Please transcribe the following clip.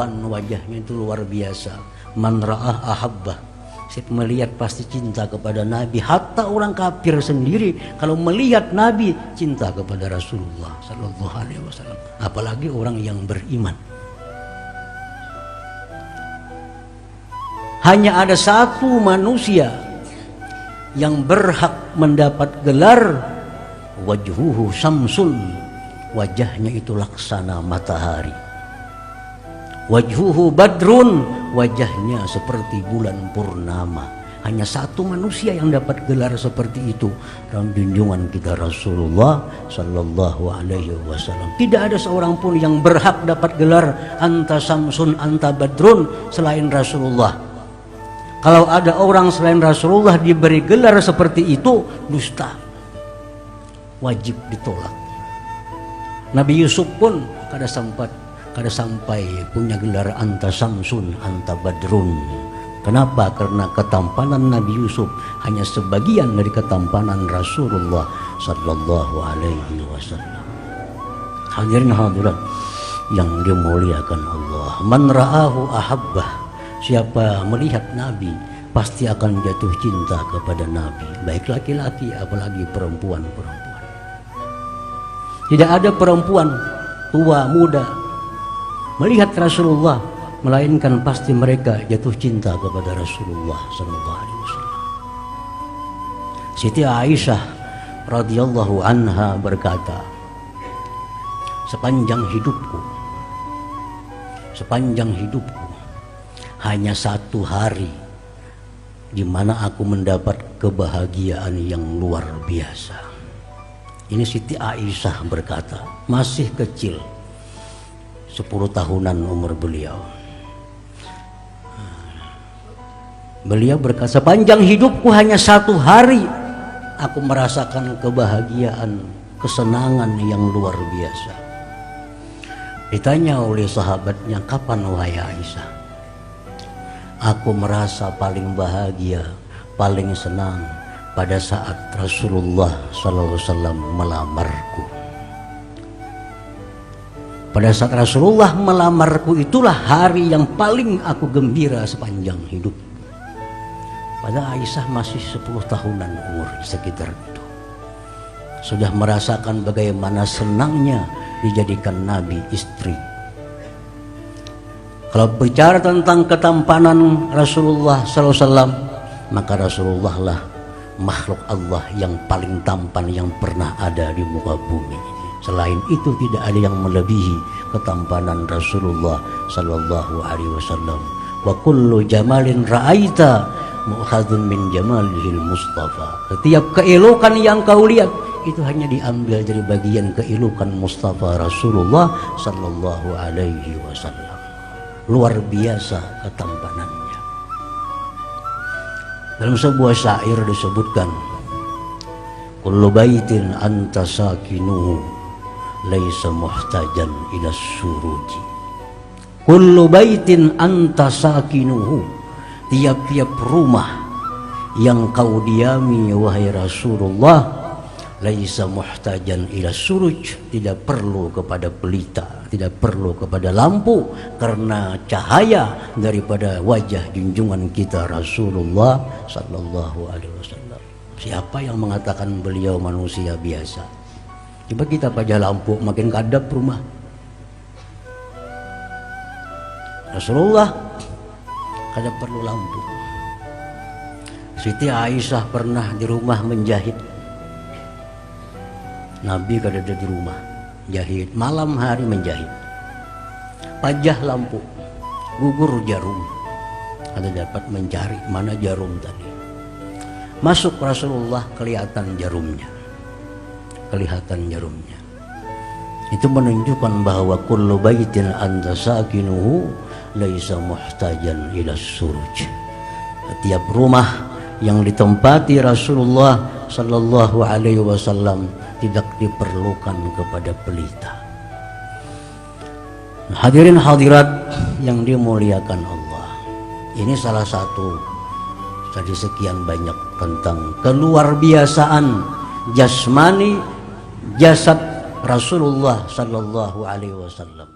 tampan wajahnya itu luar biasa. Man ra'ah ahabbah. Siapa melihat pasti cinta kepada Nabi. Hatta orang kafir sendiri kalau melihat Nabi cinta kepada Rasulullah sallallahu alaihi wasallam. Apalagi orang yang beriman. Hanya ada satu manusia yang berhak mendapat gelar wajhuhu samsun. Wajahnya itu laksana matahari. Wajhuhu badrun, wajahnya seperti bulan purnama. Hanya satu manusia yang dapat gelar seperti itu, dalam junjungan kita Rasulullah sallallahu alaihi wasallam. Tidak ada seorang pun yang berhak dapat gelar anta samsun anta badrun selain Rasulullah. Kalau ada orang selain Rasulullah diberi gelar seperti itu, dusta, wajib ditolak. Nabi Yusuf pun kada sampai punya gelar anta samsun anta badrun. Kenapa? Karena ketampanan Nabi Yusuf hanya sebagian dari ketampanan Rasulullah sallallahu alaihi wasallam. Hadirin hadirat yang dimuliakan Allah, man ra'ahu ahabbah. Siapa melihat Nabi pasti akan jatuh cinta kepada Nabi, baik laki-laki apalagi perempuan-perempuan. Tidak ada perempuan tua muda melihat Rasulullah, melainkan pasti mereka jatuh cinta kepada Rasulullah sallallahu alaihi wasallam. Siti Aisyah radhiyallahu anha berkata, sepanjang hidupku hanya satu hari di mana aku mendapat kebahagiaan yang luar biasa. Ini Siti Aisyah berkata, masih kecil, 10 tahunan umur beliau. Beliau berkata, sepanjang hidupku hanya satu hari aku merasakan kebahagiaan, kesenangan yang luar biasa. Ditanya oleh sahabatnya, kapan wahai Aisyah? Aku merasa paling bahagia, paling senang pada saat Rasulullah sallallahu alaihi wasallam melamarku. Pada saat Rasulullah melamarku itulah hari yang paling aku gembira sepanjang hidup. Pada Aisyah masih 10 tahunan umur sekitar itu. Sudah merasakan bagaimana senangnya dijadikan Nabi istri. Kalau bicara tentang ketampanan Rasulullah sallallahu alaihi wasallam, maka Rasulullah lah makhluk Allah yang paling tampan yang pernah ada di muka bumi. Selain itu tidak ada yang melebihi ketampanan Rasulullah sallallahu alaihi wasallam. Wa kullu jamalin ra'aita mu'khadun min jamalihil Mustafa. Setiap keelokan yang kau lihat itu hanya diambil dari bagian keelokan Mustafa Rasulullah sallallahu alaihi wasallam. Luar biasa ketampanannya. Dalam sebuah syair disebutkan, kullu baitin anta sakinuhu laisa muhtajan ila suruji. Kullu baitin anta sakinuhu, tiap-tiap rumah yang kau diami wahai Rasulullah, laisa muhtajan ila suruj, tidak perlu kepada pelita, tidak perlu kepada lampu, karena cahaya daripada wajah junjungan kita Rasulullah sallallahu alaihi wasallam. Siapa yang mengatakan beliau manusia biasa? Coba kita pajah lampu makin kadap rumah. Rasulullah kada perlu lampu. Siti Aisyah pernah di rumah menjahit. Nabi kada ada di rumah, jahit malam hari menjahit. Pajah lampu, gugur jarum. Ada dapat mencari mana jarum tadi. Masuk Rasulullah, kelihatan jarumnya. Itu menunjukkan bahwa kullu baitin anta sakinuhu laisa muhtajan ila suruj. Setiap rumah yang ditempati Rasulullah sallallahu alaihi wasallam tidak diperlukan kepada pelita. Hadirin hadirat yang dimuliakan Allah, ini salah satu dari sekian banyak tentang keluar biasaan jasmani jasad Rasulullah sallallahu alaihi wasallam.